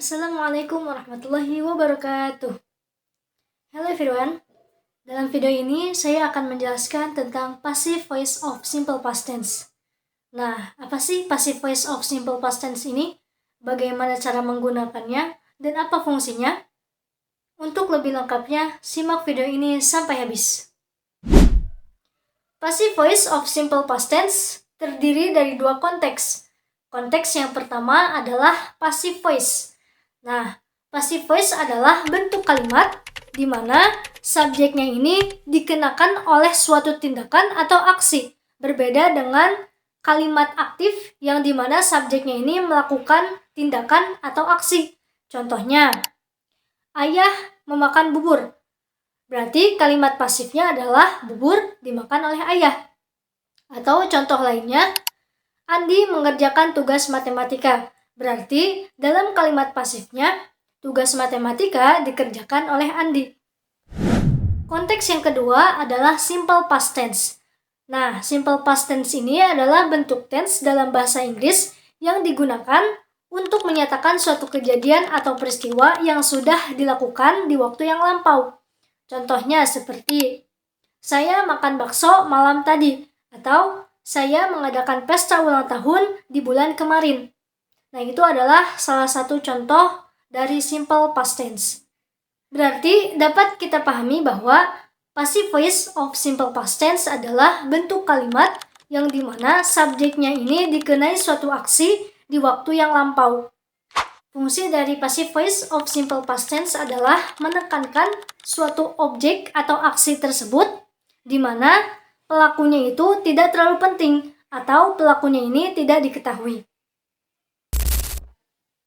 Assalamualaikum warahmatullahi wabarakatuh. Hello everyone. Dalam video ini saya akan menjelaskan tentang passive voice of simple past tense. Nah, apa sih passive voice of simple past tense ini? Bagaimana cara menggunakannya dan apa fungsinya? Untuk lebih lengkapnya, simak video ini sampai habis. Passive voice of simple past tense terdiri dari dua konteks. Konteks yang pertama adalah passive voice. Nah, passive voice adalah bentuk kalimat di mana subjeknya ini dikenakan oleh suatu tindakan atau aksi. Berbeda dengan kalimat aktif yang di mana subjeknya ini melakukan tindakan atau aksi. Contohnya, ayah memakan bubur. Berarti kalimat pasifnya adalah bubur dimakan oleh ayah. Atau contoh lainnya, Andi mengerjakan tugas matematika. Berarti dalam kalimat pasifnya, tugas matematika dikerjakan oleh Andi. Konteks yang kedua adalah simple past tense. Nah, simple past tense ini adalah bentuk tense dalam bahasa Inggris yang digunakan untuk menyatakan suatu kejadian atau peristiwa yang sudah dilakukan di waktu yang lampau. Contohnya seperti, saya makan bakso malam tadi, atau saya mengadakan pesta ulang tahun di bulan kemarin. Nah, itu adalah salah satu contoh dari simple past tense. Berarti dapat kita pahami bahwa passive voice of simple past tense adalah bentuk kalimat yang dimana subjeknya ini dikenai suatu aksi di waktu yang lampau. Fungsi dari passive voice of simple past tense adalah menekankan suatu objek atau aksi tersebut di mana pelakunya itu tidak terlalu penting atau pelakunya ini tidak diketahui.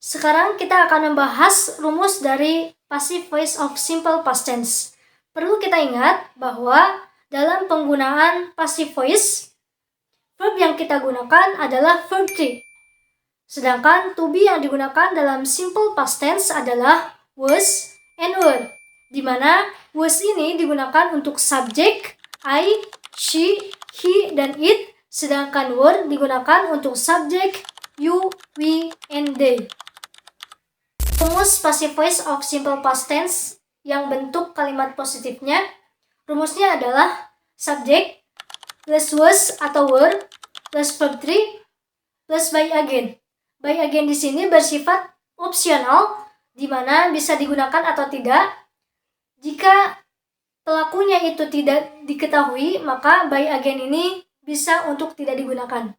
Sekarang kita akan membahas rumus dari passive voice of simple past tense. Perlu kita ingat bahwa dalam penggunaan passive voice, verb yang kita gunakan adalah verb 3. Sedangkan to be yang digunakan dalam simple past tense adalah was and were, di mana was ini digunakan untuk subjek I, she, he, dan it, sedangkan were digunakan untuk subjek you, we, and they. Rumus passive voice of simple past tense yang bentuk kalimat positifnya, rumusnya adalah subjek plus was atau were plus verb 3 plus by again. By again di sini bersifat opsional, di mana bisa digunakan atau tidak. Jika pelakunya itu tidak diketahui, maka by again ini bisa untuk tidak digunakan.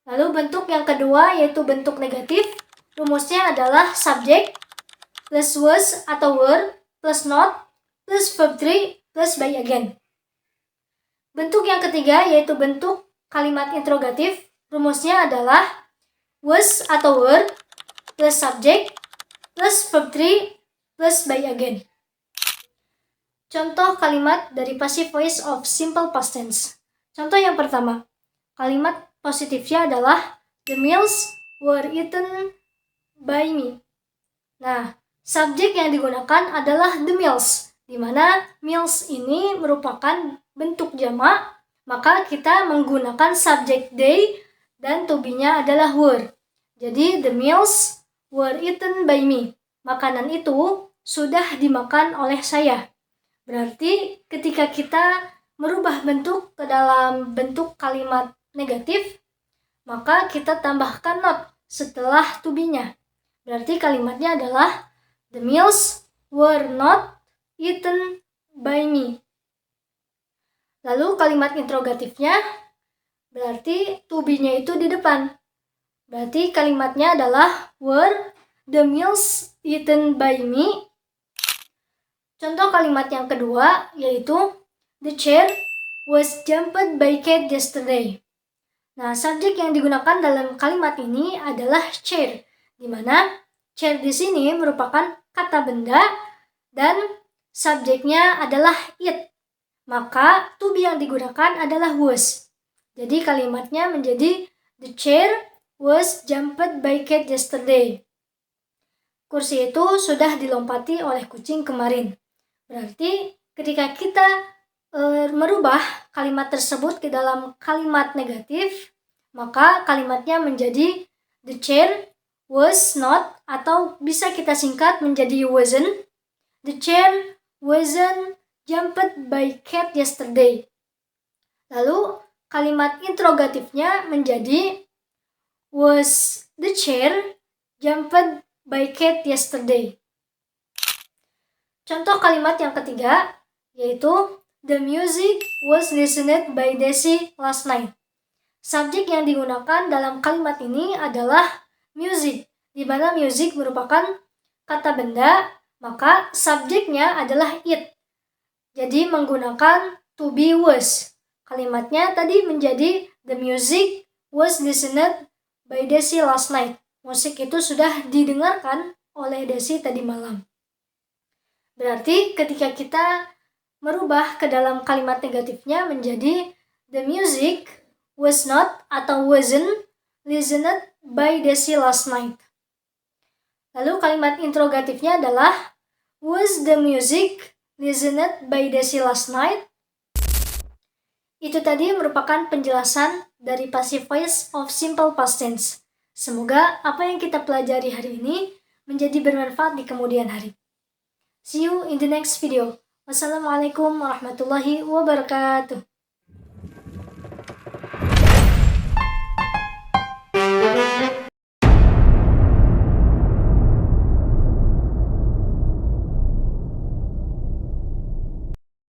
Lalu bentuk yang kedua yaitu bentuk negatif. Rumusnya adalah subjek plus was atau were plus not plus verb 3 plus by again. Bentuk yang ketiga yaitu bentuk kalimat interrogatif. Rumusnya adalah was atau were plus subjek plus verb 3 plus by again. Contoh kalimat dari passive voice of simple past tense. Contoh yang pertama, kalimat positifnya adalah the meals were eaten by me. Nah, subjek yang digunakan adalah the meals, di mana meals ini merupakan bentuk jamak, maka kita menggunakan subjek they dan to be-nya adalah were. Jadi, the meals were eaten by me. Makanan itu sudah dimakan oleh saya. Berarti ketika kita merubah bentuk ke dalam bentuk kalimat negatif, maka kita tambahkan not setelah to be-nya. Berarti kalimatnya adalah the meals were not eaten by me. Lalu kalimat interrogatifnya berarti to be-nya itu di depan. Berarti kalimatnya adalah were the meals eaten by me. Contoh kalimat yang kedua yaitu the chair was jumped by cat yesterday. Nah, subjek yang digunakan dalam kalimat ini adalah chair, di mana chair di sini merupakan kata benda dan subjeknya adalah it. Maka to be yang digunakan adalah was. Jadi kalimatnya menjadi the chair was jumped by cat yesterday. Kursi itu sudah dilompati oleh kucing kemarin. Berarti ketika kita merubah kalimat tersebut ke dalam kalimat negatif, maka kalimatnya menjadi the chair was not, atau bisa kita singkat menjadi wasn't. The chair wasn't jumped by cat yesterday. Lalu kalimat interrogatifnya menjadi was the chair jumped by cat yesterday. Contoh kalimat yang ketiga yaitu the music was listened by Desi last night. Subjek yang digunakan dalam kalimat ini adalah music, di mana music merupakan kata benda, maka subjeknya adalah it. Jadi menggunakan to be was. Kalimatnya tadi menjadi the music was listened by Desi last night. Musik itu sudah didengarkan oleh Desi tadi malam. Berarti ketika kita merubah ke dalam kalimat negatifnya menjadi the music was not atau wasn't listened by Desi last night. Lalu kalimat interrogatifnya adalah was the music listened by Desi last night? Itu tadi merupakan penjelasan dari passive voice of simple past tense. Semoga apa yang kita pelajari hari ini menjadi bermanfaat di kemudian hari. See you in the next video. Wassalamualaikum warahmatullahi wabarakatuh.